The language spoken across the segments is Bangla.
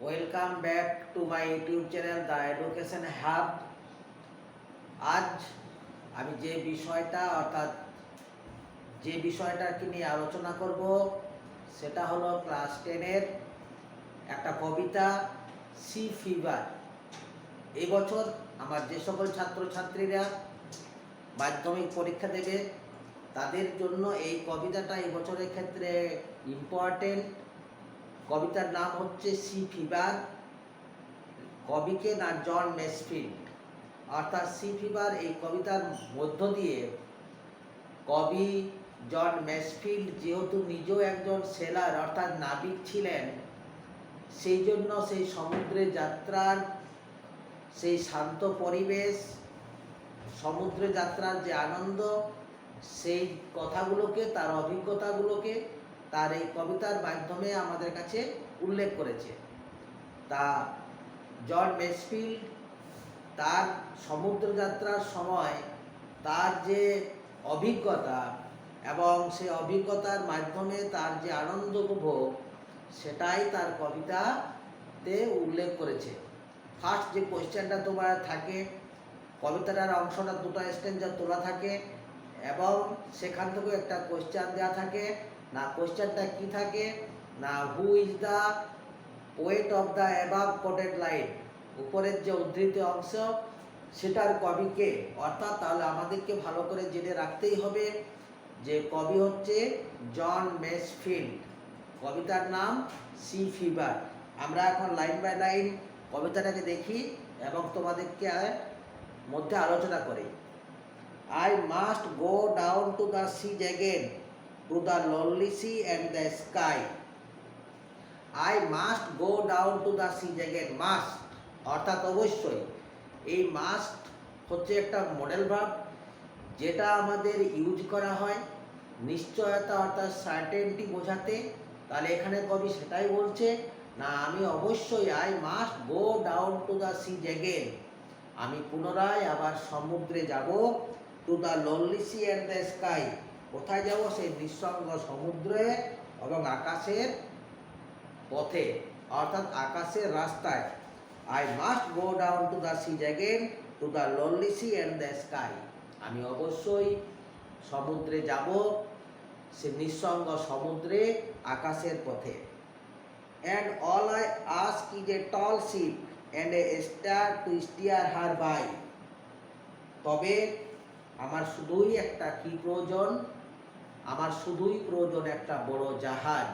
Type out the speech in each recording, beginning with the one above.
Welcome back to my YouTube channel the education hub. আজ আমি যে বিষয়টাকে নিয়ে আলোচনা করব সেটা হলো ক্লাস 10-এর একটা কবিতা সি ফিভার। এবছর আমার যে সকল ছাত্রছাত্রীরা মাধ্যমিক পরীক্ষা দেবে তাদের জন্য এই কবিতাটা এবছরের ক্ষেত্রে ইম্পর্টেন্ট। কবিতার নাম হচ্ছে সি ফিভার। কবিকে না জন মেসফিল্ড। অর্থাৎ সি ফিভার এই কবিতার মধ্য দিয়ে কবি জন মেসফিল্ড যেহেতু নিজেও একজন সেলার অর্থাৎ নাবিক ছিলেন, সেই জন্য সেই সমুদ্রে যাত্রার সেই শান্ত পরিবেশ, সমুদ্রে যাত্রার যে আনন্দ, সেই কথাগুলোকে, তার অভিজ্ঞতাগুলোকে তার এই কবিতার মাধ্যমে আমাদের কাছে উল্লেখ করেছে। তা জন মেসফিল্ড তার সমুদ্রযাত্রার সময় তার যে অভিজ্ঞতা এবং সেই অভিজ্ঞতার মাধ্যমে তার যে আনন্দ উপভোগ, সেটাই তার কবিতাতে উল্লেখ করেছে। ফার্স্ট যে কোয়েশ্চেনটা তোমার থাকে, কবিতাটার অংশটা দুটো স্ট্যান্জা তোলা থাকে এবং সেখান থেকেও একটা কোয়েশ্চেন দেওয়া থাকে। না কোয়েশ্চেনটা কি থাকে না, who is the poet of the above coated line, উপরের যে উদ্ধৃত অংশ সেটার কবিকে। অর্থাৎ তাহলে আমাদেরকে ভালো করে জেনে রাখতেই হবে যে কবি হচ্ছে জন মেসফিল্ড, কবিতার নাম সি ফিভার। আমরা এখন লাইন বাই লাইন কবিতাটাকে দেখি এবং তোমাদেরকে মধ্যে আলোচনা করি। I must go down to the sea again, to the lonely sea and the sky. I must go down to the sea again. Must অর্থাৎ অবশ্যই। এই মাস্ট হচ্ছে একটা মডেল ভার্ব যেটা আমাদের ইউজ করা হয় নিশ্চয়তা অর্থাৎ সার্টেনটি বোঝাতে। তাহলে এখানে কবি সেটাই বলছে, না আমি অবশ্যই I must go down to the sea again, আমি পুনরায় আবার সমুদ্রে যাব। To the lonely sea and the sky, কোথায় যাব? সেই নিঃসঙ্গ সমুদ্রে এবং আকাশের পথে অর্থাৎ আকাশের রাস্তায়। I must go down to the sea again, to the lonely sea and the sky, আমি অবশ্যই সমুদ্রে যাব, সে নিঃসঙ্গ সমুদ্রে আকাশের পথে। And all I ask is a tall ship and a star to steer her by. তবে আমার শুধুই একটা কি প্রয়োজন? আমার শুধুই প্রয়োজন একটা বড় জাহাজ,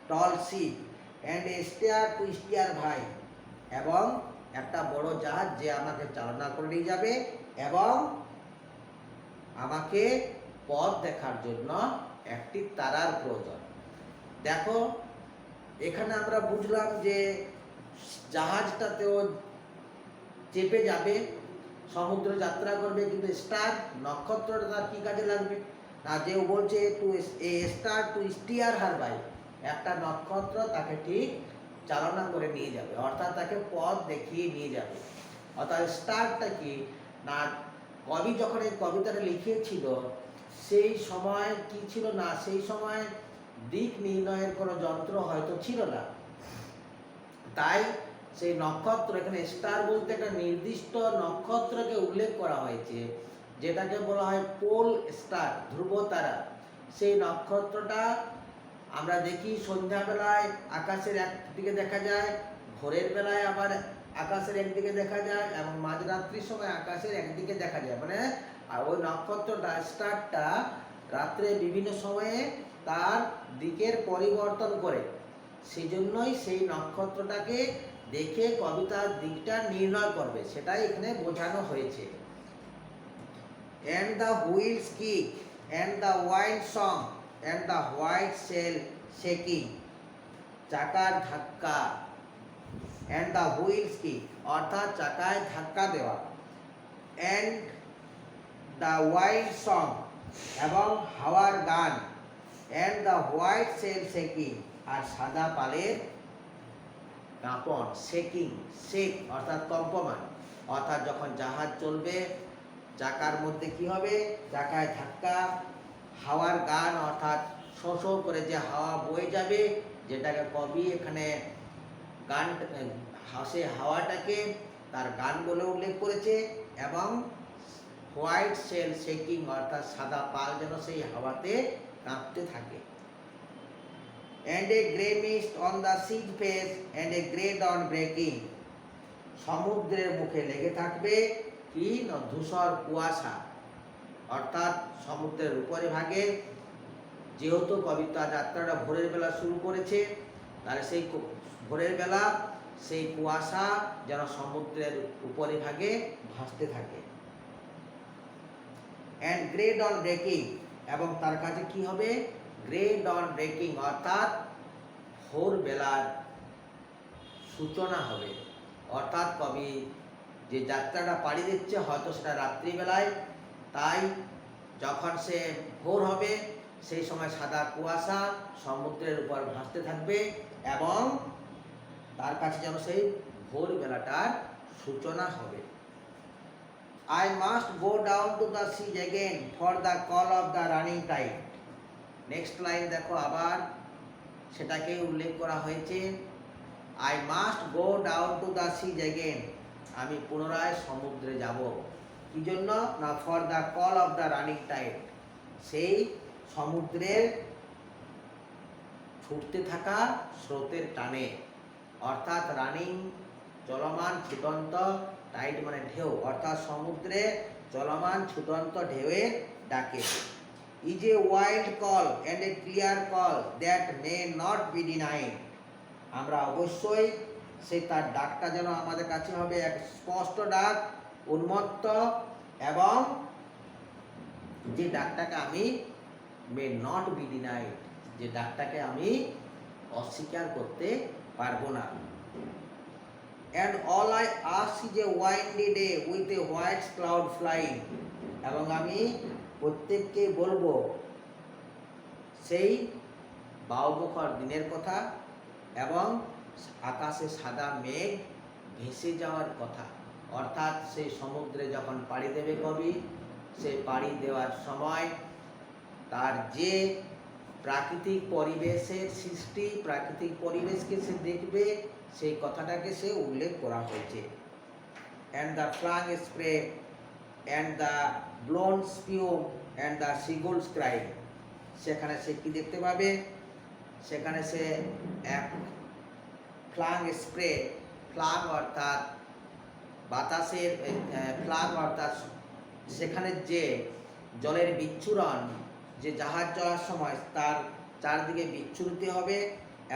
tall ship and a star to steer ভাই, এবং একটা বড় জাহাজ যে আমাকে চালনা করে নিয়ে যাবে এবং আমাকে পথ দেখার জন্য একটি তারার প্রয়োজন। দেখো এখানে আমরা বুঝলাম যে জাহাজটাতেও চেপে যাবে, সমুদ্র যাত্রা করবে, কিন্তু স্টার নক্ষত্রটা তার কী কাজে লাগবে? না, যে বলছে to a star to steer her by, একটা নক্ষত্র তাকে ঠিক চালনা করে নিয়ে যাবে, অর্থাৎ তাকে পথ দেখিয়ে নিয়ে যাবে। অর্থাৎ স্টারটা কি না, কবি যখন এই কবিতাটা লিখিয়েছিল সেই সময় কি ছিল না, সেই সময় দিক নির্ণয়ের কোনো যন্ত্র হয়তো ছিল না। তাই সেই নক্ষত্র, এখানে স্টার বলতে একটা নির্দিষ্ট নক্ষত্রকে উল্লেখ করা হয়েছে যেটাকে বলা হয় পোল স্টার, ধ্রুব তারা। সেই নক্ষত্রটা আমরা দেখি সন্ধ্যাবেলায় আকাশের একদিকে দেখা যায়, ভোরের বেলায় আবার আকাশের একদিকে দেখা যায় এবং মাঝরাত্রির সময় আকাশের একদিকে দেখা যায়। মানে আর ওই নক্ষত্রটা, স্টারটা রাত্রে বিভিন্ন সময়ে তার দিকের পরিবর্তন করে, সেই জন্যই সেই নক্ষত্রটাকে দেখে কবিতার দিকটা নির্ণয় করবে, সেটাই এখানে বোঝানো হয়েছে। And the wheels kick and the wild song and the white sail shaking, চাকার ধাক্কা, and the wheels kick অর্থাৎ চাকায় ধাক্কা দেওয়া, and the wild song এবং হাওয়ার গান, and the white sail shaking আর সাদা পালের কাঁপন, শেকিং, শেক অর্থাৎ কম্পমান। অর্থাৎ যখন জাহাজ চলবে চাকার মধ্যে কি হবে? চাকায় ধাক্কা, হাওয়ার গান অর্থাৎ শো শো করে যে হাওয়া বয়ে যাবে, যেটাকে কবি এখানে গান সেই হাওয়াটাকে তার গান বলে উল্লেখ করেছে এবং হোয়াইট শেল শেকিং অর্থাৎ সাদা পাল যেন সেই হাওয়াতে কাঁপতে থাকে। And a grey mist on the sea's face and a grey dawn breaking, সমুদ্রের মুখে লেগে থাকবে কি না ধূসর কুয়াশা, অর্থাৎ সমুদ্রের উপরে ভাগে যেহেতু কবিতা যাত্রাটা ভোরের বেলা শুরু করেছে, তাহলে সেই ভোরের বেলা সেই কুয়াশা যেন সমুদ্রের উপরে ভাগে ভাসতে থাকে। অ্যান্ড গ্রে ডন ব্রেকিং, এবং তার কাছে কি হবে গ্রে ডন ব্রেকিং অর্থাৎ ভোরবেলার সূচনা হবে। অর্থাৎ কবি যে যাত্রাটা পাড়ি দিচ্ছে হয়তো সেটা রাত্রিবেলায়, তাই যখন সে ভোর হবে সেই সময় সাদা কুয়াশা সমুদ্রের উপর ভাসতে থাকবে এবং তার কাছে যেন সেই ভোরবেলাটার সূচনা হবে। I must go down to the sea again for the call of the running tide. Next line দেখো, আবার সেটাকে উল্লেখ করা হয়েছে, I must go down to the sea again, আমি পুনরায় সমুদ্রে যাব। কি জন্য না for the call of the running tide, সেই সমুদ্রের ছুটতে থাকা স্রোতের টানে, অর্থাৎ রানিং চলমান ছুটন্ত, টাইড মানে ঢেউ, অর্থাৎ সমুদ্রে চলমান ছুটন্ত ঢেউয়ের ডাকে। Is a wild call and a clear call that may not be denied, আমরা অবশ্যই সেই তার ডাকটা যেন আমাদের কাছে হবে এক স্পষ্ট ডাক, উন্মত্ত, এবং যে ডাকটাকে আমি মে নট বি ডিনাইড, যে ডাকটাকে আমি অস্বীকার করতে পারবো না। And all I ask is a windy day with a white cloud flying, এবং আমি প্রত্যেককে বলবো সেই বাউমুখর দিনের কথা এবং আকাশে সাদা মেঘ ভেসে যাওয়ার কথা। অর্থাৎ সেই সমুদ্রে যখন পাড়ি দেবে কবি, সেই পাড়ি দেওয়ার সময় তার যে প্রাকৃতিক পরিবেশের সৃষ্টি, প্রাকৃতিক পরিবেশকে সে দেখবে, সেই কথাটাকে সে উল্লেখ করা হয়েছে। And the flung spray and the blown spume and the seagull cry, সেখানে সে কি দেখতে পাবে, সেখানে সে এক ফ্লাং স্প্রে, ফ্লাং অর্থাৎ বাতাসের ফ্লাং অর্থাৎ সেখানে যে জলের বিচ্ছুরণ, যে জাহাজ চলার সময় তার চারদিকে বিচ্ছুরিত হবে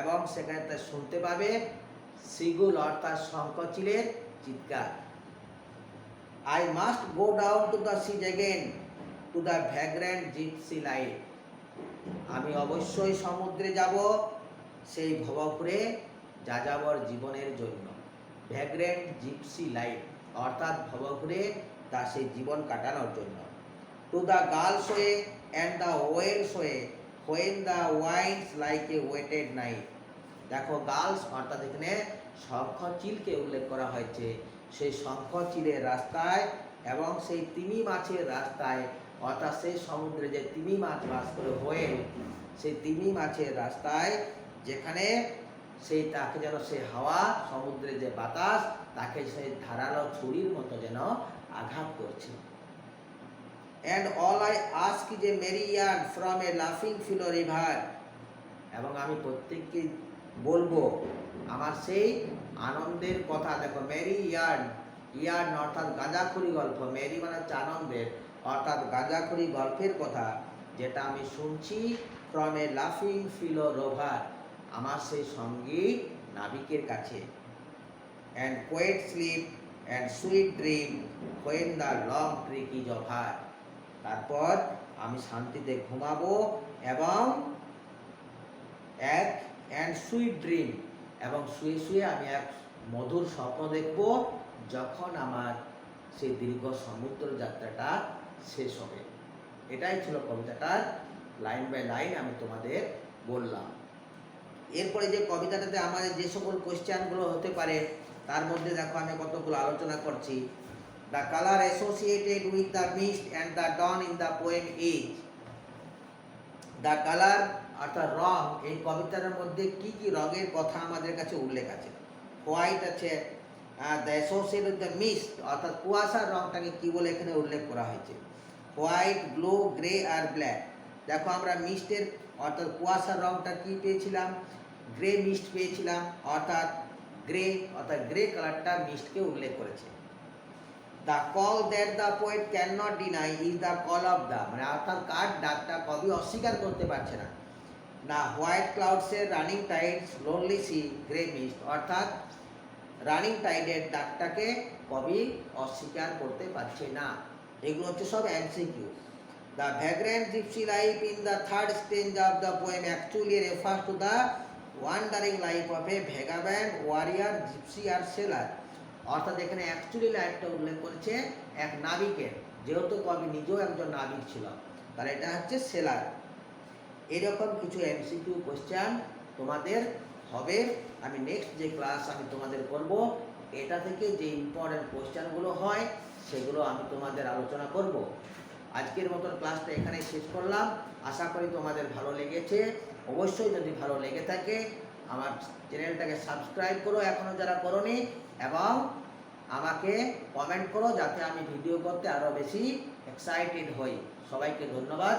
এবং সেখানে তা শুনতে পাবে সিগুল অর্থাৎ শঙ্খচিলের চিৎকার। I must go down to the sea again to the vagrant gypsy life, আমি অবশ্যই সমুদ্রে যাব সেই ভবঘুরে যাযাবর জীবনের জন্য। ভ্যাগ্রেন্ট জিপসি লাইফ অর্থাৎ ভবঘুরে তা সেই জীবন কাটানোর জন্য। To the gull's way and the whale's way when the wind's like a whetted knife, দেখো গার্লস অর্থাৎ এখানে শঙ্খচিলকে উল্লেখ করা হয়েছে, সেই শঙ্খচিলের রাস্তায় এবং সেই তিমি মাছের রাস্তায়, অর্থাৎ সেই সমুদ্রে যে তিমি মাছ বাস করে হোয়েল, সেই তিমি মাছের রাস্তায় যেখানে সেই তাকে যেন সেই হাওয়া সমুদ্রে যে বাতাস তাকে সেই ধারালো ছুরির মতো যেন আঘাত করছে। And all I ask is a merry yarn from a লাফিং ফিলো রিভার, এবং আমি প্রত্যেককে বলবো আমার সেই আনন্দের কথা। দেখো মেরি ইয়ার্ন, ইয়ার্ন অর্থাৎ গাঁজাখুরি গল্প, মেরি মানে হচ্ছে আনন্দের, অর্থাৎ গাঁজাখুরি গল্পের কথা যেটা আমি শুনছি ফ্রম এ লাফিং ফিলো রোভার, আমার সেই সঙ্গী নাবিকের কাছে। And quiet sleep and sweet dream when the long trick is over, তারপর আমি শান্তিতে ঘুমাবো এবং এক অ্যান্ড সুইট ড্রিম, এবং শুয়ে শুয়ে আমি এক মধুর স্বপ্ন দেখব যখন আমার সেই দীর্ঘ সমুদ্র যাত্রাটা শেষ হবে। এটাই ছিল কবিতাটার লাইন বাই লাইন আমি তোমাদের বললাম। এরপরে যে কবিতাটাতে আমাদের যে সকল কোয়েশ্চেনগুলো হতে পারে তার মধ্যে দেখো আমি কতগুলো আলোচনা করছি। The colour associated with the mist and the dawn in the poem is, the colour অর্থাৎ রং, এই কবিতার মধ্যে কি কি রঙের কথা আমাদের কাছে উল্লেখ আছে। হোয়াইট আছে, the associate with the mist, অর্থাৎ কুয়াশার রংটাকে কী বলে এখানে উল্লেখ করা হয়েছে, হোয়াইট, ব্লু, গ্রে আর ব্ল্যাক। দেখো আমরা মিস্টের অর্থাৎ কুয়াশার রংটা কী পেয়েছিলাম, গ্রে মিস্ট পেয়েছিলাম, অর্থাৎ গ্রে কালারটা মিস্টকে উল্লেখ করেছে। The call that the poet can not deny is the call of the, মানে অর্থাৎ কার ডাকটা কবি অস্বীকার করতে পারছে না। না হোয়াইট ক্লাউডসের running tides lonely sea grey mist, অর্থাৎ রানিং টাইডের ডাকটাকে কবি অস্বীকার করতে পারছে না। এগুলো হচ্ছে সব MCQ. The vagrant gypsy life in the third stanza of the poem actually refers to the wandering life of a vagabond warrior gypsy আর সেলার, অর্থাৎ এখানে অ্যাকচুয়ালি লাইফটা উল্লেখ করেছে এক নাবিকের, যেহেতু কবি নিজেও একজন নাবিক ছিল, তাহলে এটা হচ্ছে সেলার। এরকম কিছু এমসিকিউ কোশ্চেন তোমাদের হবে। আমি নেক্সট যে ক্লাস আমি তোমাদের করব, এটা থেকে যে ইম্পর্টেন্ট কোশ্চেনগুলো হয় সেগুলো আমি তোমাদের আলোচনা করব। আজকের মতন ক্লাসটা এখানেই শেষ করলাম। আশা করি তোমাদের ভালো লেগেছে। অবশ্যই যদি ভালো লেগে থাকে আমার চ্যানেলটাকে সাবস্ক্রাইব করো এখনও যারা করোনি, এবং আমাকে কমেন্ট করো যাতে আমি ভিডিও করতে আরও বেশি এক্সাইটেড হই। সবাইকে ধন্যবাদ।